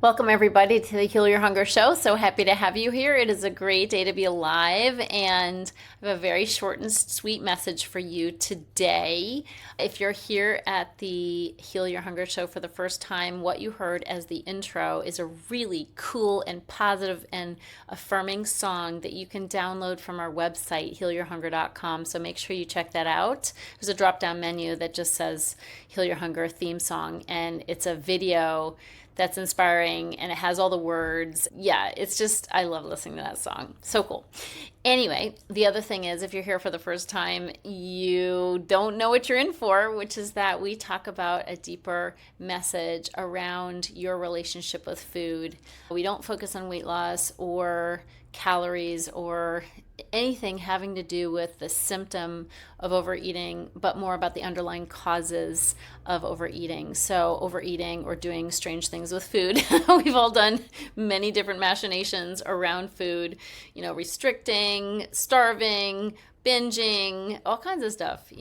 Welcome, everybody, to the Heal Your Hunger Show. So happy to have you here. It is a great day to be alive, and I have a very short and sweet message for you today. If you're here at the Heal Your Hunger Show for the first time, what you heard as the intro is a really cool and positive and affirming song that you can download from our website, healyourhunger.com. So make sure you check that out. There's a drop-down menu that just says Heal Your Hunger theme song, and it's a video that's inspiring and it has all the words. Yeah, it's just, I love listening to that song. So cool. Anyway, the other thing is, if you're here for the first time, you don't know what you're in for, which is that we talk about a deeper message around your relationship with food. We don't focus on weight loss or calories or anything having to do with the symptom of overeating, but more about the underlying causes of overeating. So overeating or doing strange things with food. We've all done many different machinations around food, restricting, starving, binging, all kinds of stuff,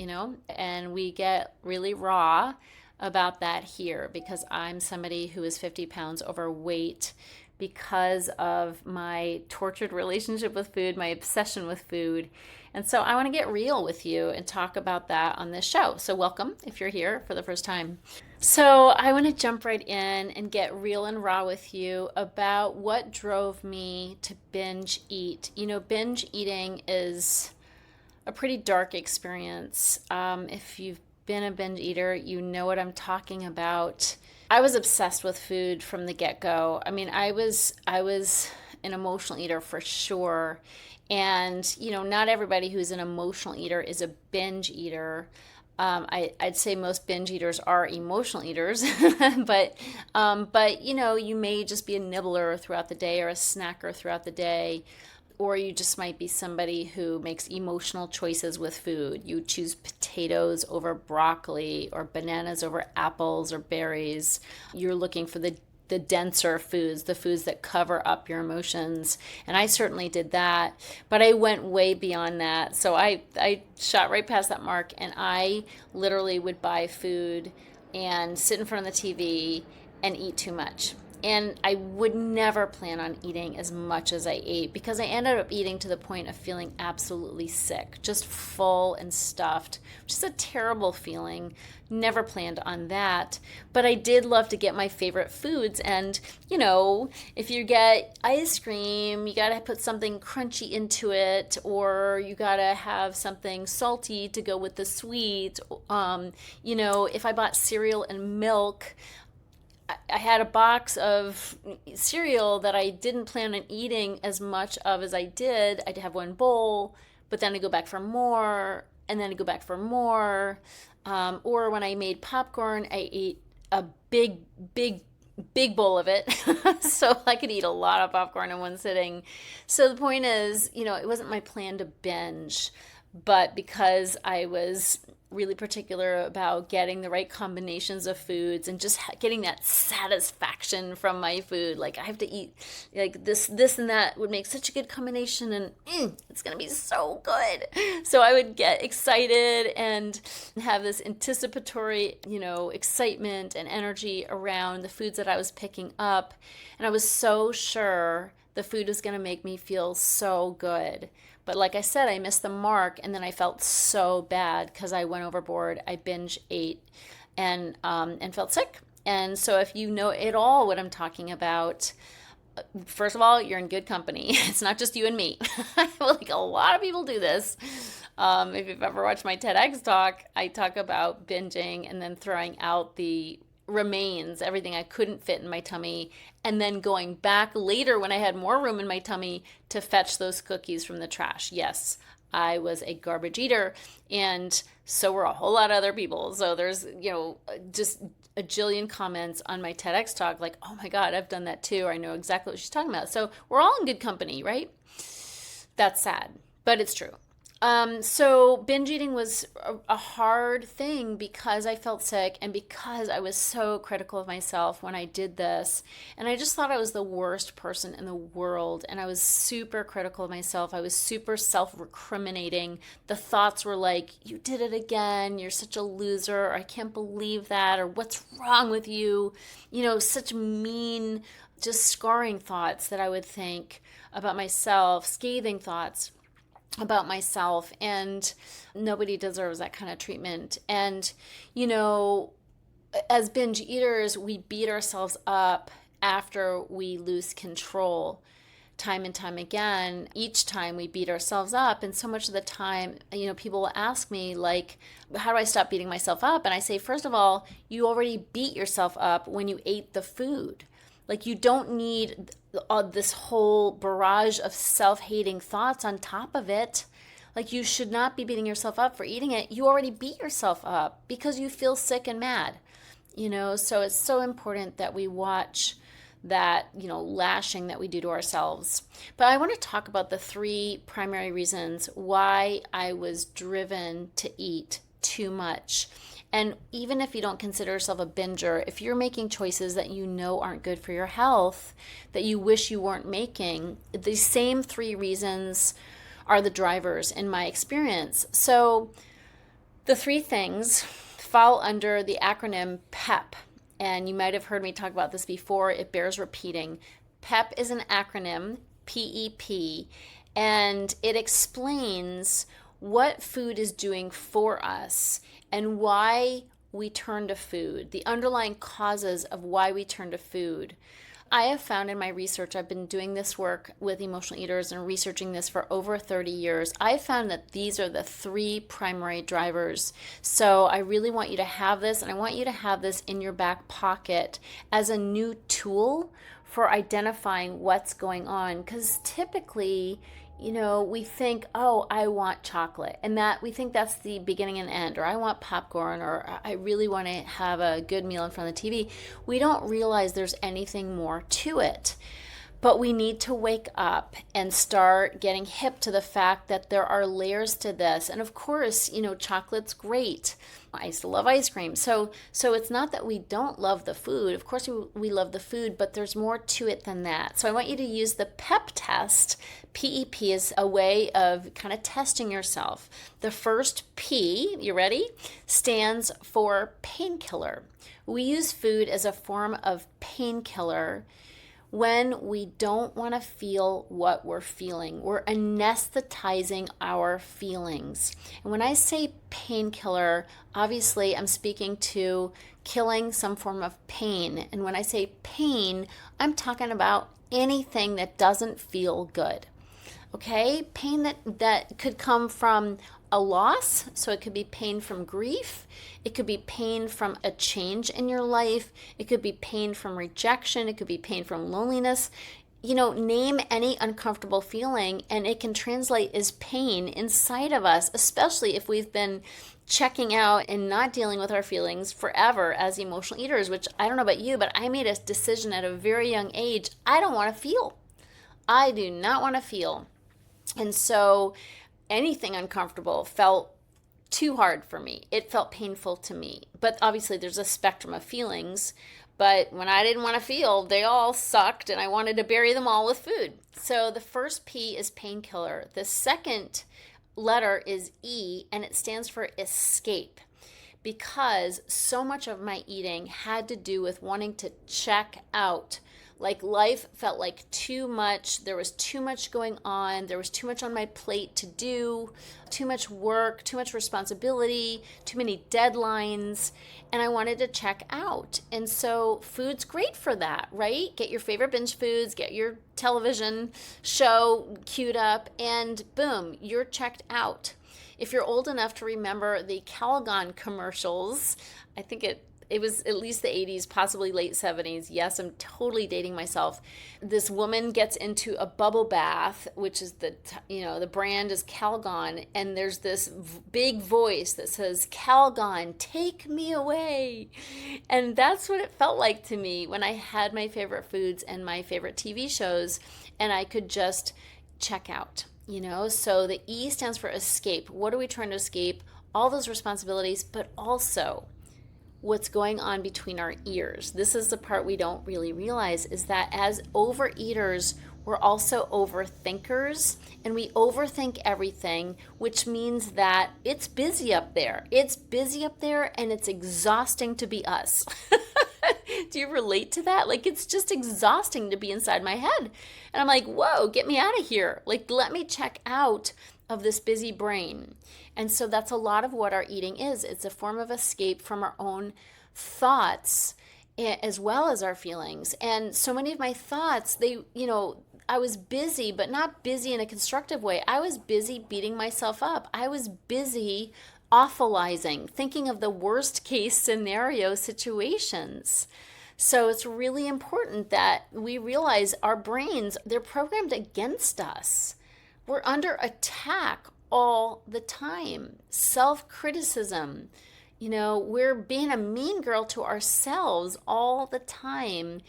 and we get really raw about that here because I'm somebody who is 50 pounds overweight because of my tortured relationship with food, my obsession with food. And so I want to get real with you and talk about that on this show. So welcome if you're here for the first time. So I want to jump right in and get real and raw with you about what drove me to binge eat. Binge eating is a pretty dark experience. If you've been a binge eater, you know what I'm talking about. I was obsessed with food from the get-go. I mean, I was an emotional eater for sure. And, not everybody who's an emotional eater is a binge eater. I'd say most binge eaters are emotional eaters, but you may just be a nibbler throughout the day or a snacker throughout the day. Or you just might be somebody who makes emotional choices with food. You choose potatoes over broccoli or bananas over apples or berries. You're looking for the denser foods, the foods that cover up your emotions. And I certainly did that, but I went way beyond that. So I shot right past that mark, and I literally would buy food and sit in front of the TV and eat too much. And I would never plan on eating as much as I ate because I ended up eating to the point of feeling absolutely sick, just full and stuffed, which is a terrible feeling. Never planned on that. But I did love to get my favorite foods. And, if you get ice cream, you got to put something crunchy into it, or you got to have something salty to go with the sweet. If I bought cereal and milk, I had a box of cereal that I didn't plan on eating as much of as I did. I'd have one bowl, but then I'd go back for more, and then I'd go back for more. Or when I made popcorn, I ate a big, big, big bowl of it. So I could eat a lot of popcorn in one sitting. So the point is, it wasn't my plan to binge, but because I was really particular about getting the right combinations of foods and just getting that satisfaction from my food. Like I have to eat like this and that would make such a good combination, and it's going to be so good. So I would get excited and have this anticipatory, excitement and energy around the foods that I was picking up. And I was so sure the food was going to make me feel so good. But like I said, I missed the mark, and then I felt so bad because I went overboard. I binge ate and felt sick. And so if you know at all what I'm talking about, first of all, you're in good company. It's not just you and me. Like a lot of people do this. If you've ever watched my TEDx talk, I talk about binging and then throwing out the remains, everything I couldn't fit in my tummy, and then going back later when I had more room in my tummy to fetch those cookies from the trash. Yes, I was a garbage eater, and so were a whole lot of other people. So there's, just a jillion comments on my TEDx talk like, oh my God, I've done that too, or I know exactly what she's talking about. So we're all in good company, right? That's sad, but it's true. So binge eating was a hard thing because I felt sick and because I was so critical of myself when I did this. And I just thought I was the worst person in the world. And I was super critical of myself. I was super self-recriminating. The thoughts were like, you did it again. You're such a loser. Or I can't believe that. Or what's wrong with you? Such mean, just scarring thoughts that I would think about myself, scathing thoughts about myself, and nobody deserves that kind of treatment. And as binge eaters, we beat ourselves up after we lose control time and time again. Each time we beat ourselves up, and so much of the time, people will ask me, like, how do I stop beating myself up? And I say, first of all, you already beat yourself up when you ate the food. Like, you don't need this whole barrage of self-hating thoughts on top of it. Like, you should not be beating yourself up for eating it. You already beat yourself up because you feel sick and mad. So it's so important that we watch that, lashing that we do to ourselves. But I want to talk about the 3 primary reasons why I was driven to eat too much. And even if you don't consider yourself a binger, if you're making choices that you know aren't good for your health, that you wish you weren't making, the same 3 reasons are the drivers in my experience. So the 3 things fall under the acronym PEP. And you might have heard me talk about this before. It bears repeating. PEP is an acronym, PEP, and it explains what food is doing for us and why we turn to food, the underlying causes of why we turn to food. I have found in my research, I've been doing this work with emotional eaters and researching this for over 30 years. I've found that these are the 3 primary drivers. So I really want you to have this, and I want you to have this in your back pocket as a new tool for identifying what's going on. Because typically, we think, oh, I want chocolate, and that we think that's the beginning and end, or I want popcorn, or I really want to have a good meal in front of the TV. We don't realize there's anything more to it. But we need to wake up and start getting hip to the fact that there are layers to this. And of course, chocolate's great. I used to love ice cream. So it's not that we don't love the food. Of course we love the food, but there's more to it than that. So I want you to use the PEP test. PEP is a way of kind of testing yourself. The first P, you ready, stands for painkiller. We use food as a form of painkiller when we don't want to feel what we're feeling. We're anesthetizing our feelings. And when I say painkiller, obviously I'm speaking to killing some form of pain. And when I say pain, I'm talking about anything that doesn't feel good. Okay? Pain that could come from a loss, so it could be pain from grief, it could be pain from a change in your life, it could be pain from rejection, it could be pain from loneliness. Name any uncomfortable feeling, and it can translate as pain inside of us, especially if we've been checking out and not dealing with our feelings forever as emotional eaters, which I don't know about you, but I made a decision at a very young age. I don't want to feel. I do not want to feel. And so anything uncomfortable felt too hard for me. It felt painful to me. But obviously there's a spectrum of feelings. But when I didn't want to feel, they all sucked, and I wanted to bury them all with food. So the first P is painkiller. The second letter is E, and it stands for escape. Because so much of my eating had to do with wanting to check out. Like, life felt like too much. There was too much going on. There was too much on my plate to do, too much work, too much responsibility, too many deadlines, and I wanted to check out. And so food's great for that, right? Get your favorite binge foods, get your television show queued up, and boom, you're checked out. If you're old enough to remember the Calgon commercials, I think it was at least the 80s, possibly late 70s. Yes, I'm totally dating myself. This woman gets into a bubble bath, which is the brand is Calgon, and there's this big voice that says, "Calgon, take me away." And that's what it felt like to me when I had my favorite foods and my favorite TV shows, and I could just check out. So the E stands for escape. What are we trying to escape? All those responsibilities, but also what's going on between our ears. This is the part we don't really realize, is that as overeaters, we're also overthinkers, and we overthink everything, which means that it's busy up there. It's busy up there, and it's exhausting to be us. Do you relate to that? Like, it's just exhausting to be inside my head. And I'm like, whoa, get me out of here. Like, let me check out of this busy brain. And so that's a lot of what our eating is. It's a form of escape from our own thoughts as well as our feelings. And so many of my thoughts, I was busy, but not busy in a constructive way. I was busy beating myself up. I was busy awfulizing, thinking of the worst case scenario situations. So it's really important that we realize our brains, they're programmed against us. We're under attack all the time. Self-criticism. We're being a mean girl to ourselves all the time.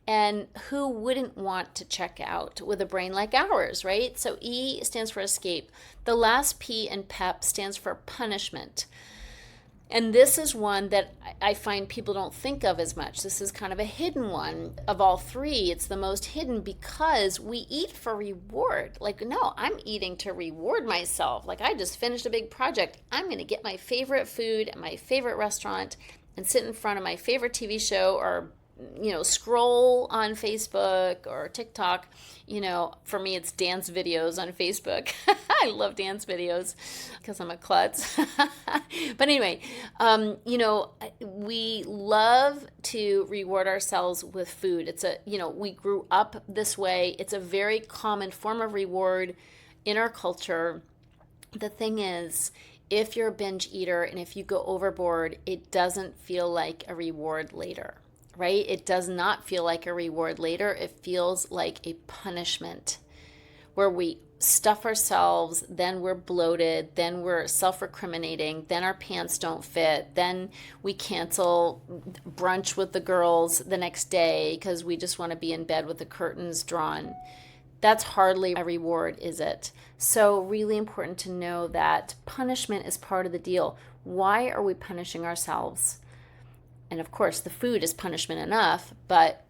And who wouldn't want to check out with a brain like ours, right? So E stands for escape. The last P in PEP stands for punishment. And this is one that I find people don't think of as much. This is kind of a hidden one. Of all three, it's the most hidden because we eat for reward. Like, no, I'm eating to reward myself. Like, I just finished a big project. I'm going to get my favorite food at my favorite restaurant and sit in front of my favorite TV show or scroll on Facebook or TikTok. For me, it's dance videos on Facebook. I love dance videos because I'm a klutz. But anyway, we love to reward ourselves with food. We grew up this way. It's a very common form of reward in our culture. The thing is, if you're a binge eater and if you go overboard, it doesn't feel like a reward later. Right? It does not feel like a reward later. It feels like a punishment where we stuff ourselves, then we're bloated, then we're self-recriminating, then our pants don't fit, then we cancel brunch with the girls the next day because we just want to be in bed with the curtains drawn. That's hardly a reward, is it? So really important to know that punishment is part of the deal. Why are we punishing ourselves? And of course, the food is punishment enough, but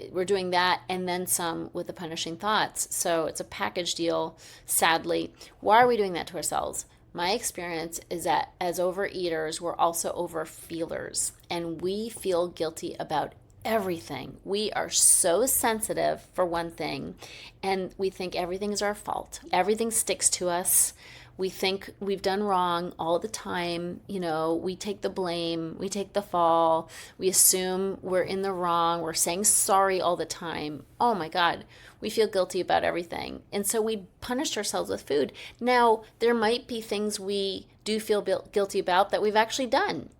we're doing that and then some with the punishing thoughts. So it's a package deal, sadly. Why are we doing that to ourselves? My experience is that as overeaters, we're also overfeelers, and we feel guilty about everything. We are so sensitive, for one thing, and we think everything is our fault. Everything sticks to us. We think we've done wrong all the time. We take the blame, we take the fall, we assume we're in the wrong, we're saying sorry all the time. Oh my God, we feel guilty about everything. And so we punish ourselves with food. Now, there might be things we do feel guilty about that we've actually done.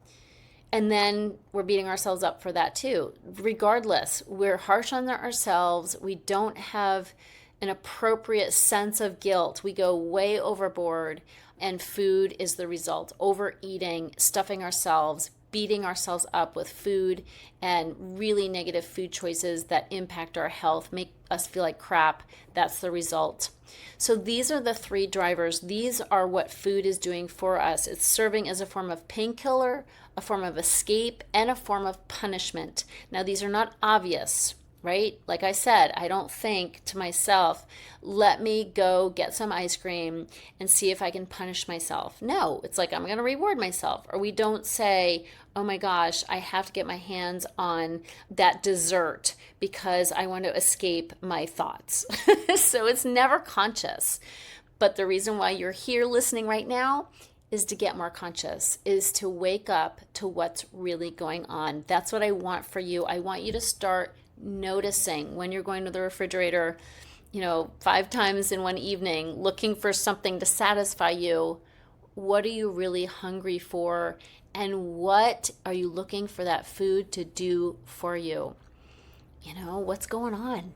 And then we're beating ourselves up for that too. Regardless, we're harsh on ourselves. We don't have an appropriate sense of guilt. We go way overboard, and food is the result. Overeating, stuffing ourselves, beating ourselves up with food, and really negative food choices that impact our health, make us feel like crap. That's the result. So these are the three drivers. These are what food is doing for us. It's serving as a form of painkiller, a form of escape, and a form of punishment. Now, these are not obvious, right? Like I said, I don't think to myself, let me go get some ice cream and see if I can punish myself. No, it's like I'm going to reward myself. Or we don't say, oh my gosh, I have to get my hands on that dessert because I want to escape my thoughts. So it's never conscious. But the reason why you're here listening right now is to get more conscious, is to wake up to what's really going on. That's what I want for you. I want you to start noticing when you're going to the refrigerator, 5 times in one evening, looking for something to satisfy you. What are you really hungry for? And what are you looking for that food to do for you? What's going on?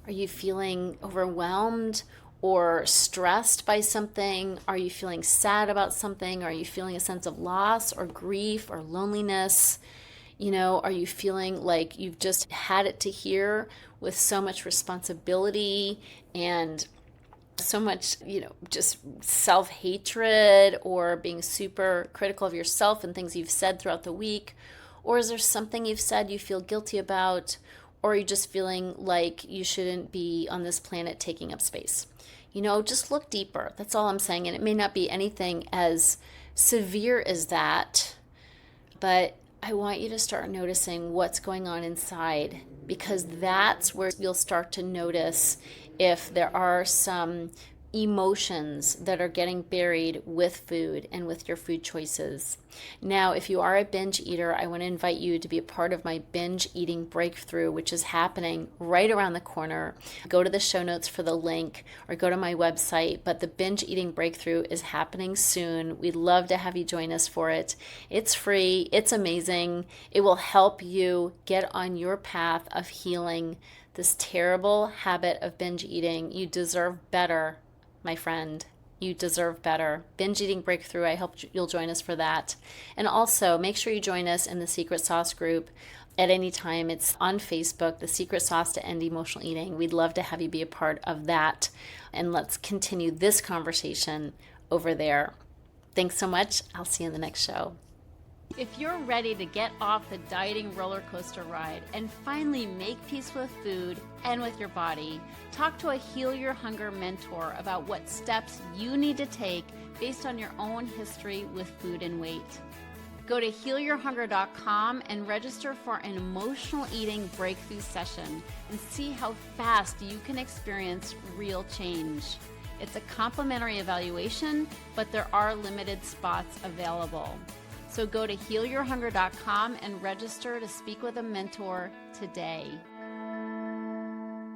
Are you feeling overwhelmed or stressed by something? Are you feeling sad about something? Are you feeling a sense of loss or grief or loneliness? Are you feeling like you've just had it to here with so much responsibility and so much, just self-hatred or being super critical of yourself and things you've said throughout the week? Or is there something you've said you feel guilty about? Or are you just feeling like you shouldn't be on this planet taking up space? Just look deeper. That's all I'm saying. And it may not be anything as severe as that, but I want you to start noticing what's going on inside, because that's where you'll start to notice if there are some emotions that are getting buried with food and with your food choices. Now, if you are a binge eater, I want to invite you to be a part of my binge eating breakthrough, which is happening right around the corner. Go to the show notes for the link or go to my website, but the binge eating breakthrough is happening soon. We'd love to have you join us for it. It's free. It's amazing. It will help you get on your path of healing this terrible habit of binge eating. You deserve better, my friend. You deserve better. Binge Eating Breakthrough, I hope you'll join us for that. And also, make sure you join us in the Secret Sauce group at any time. It's on Facebook, The Secret Sauce to End Emotional Eating. We'd love to have you be a part of that. And let's continue this conversation over there. Thanks so much. I'll see you in the next show. If you're ready to get off the dieting roller coaster ride and finally make peace with food and with your body, talk to a Heal Your Hunger mentor about what steps you need to take based on your own history with food and weight. Go to healyourhunger.com and register for an emotional eating breakthrough session and see how fast you can experience real change. It's a complimentary evaluation, but there are limited spots available. So go to healyourhunger.com and register to speak with a mentor today.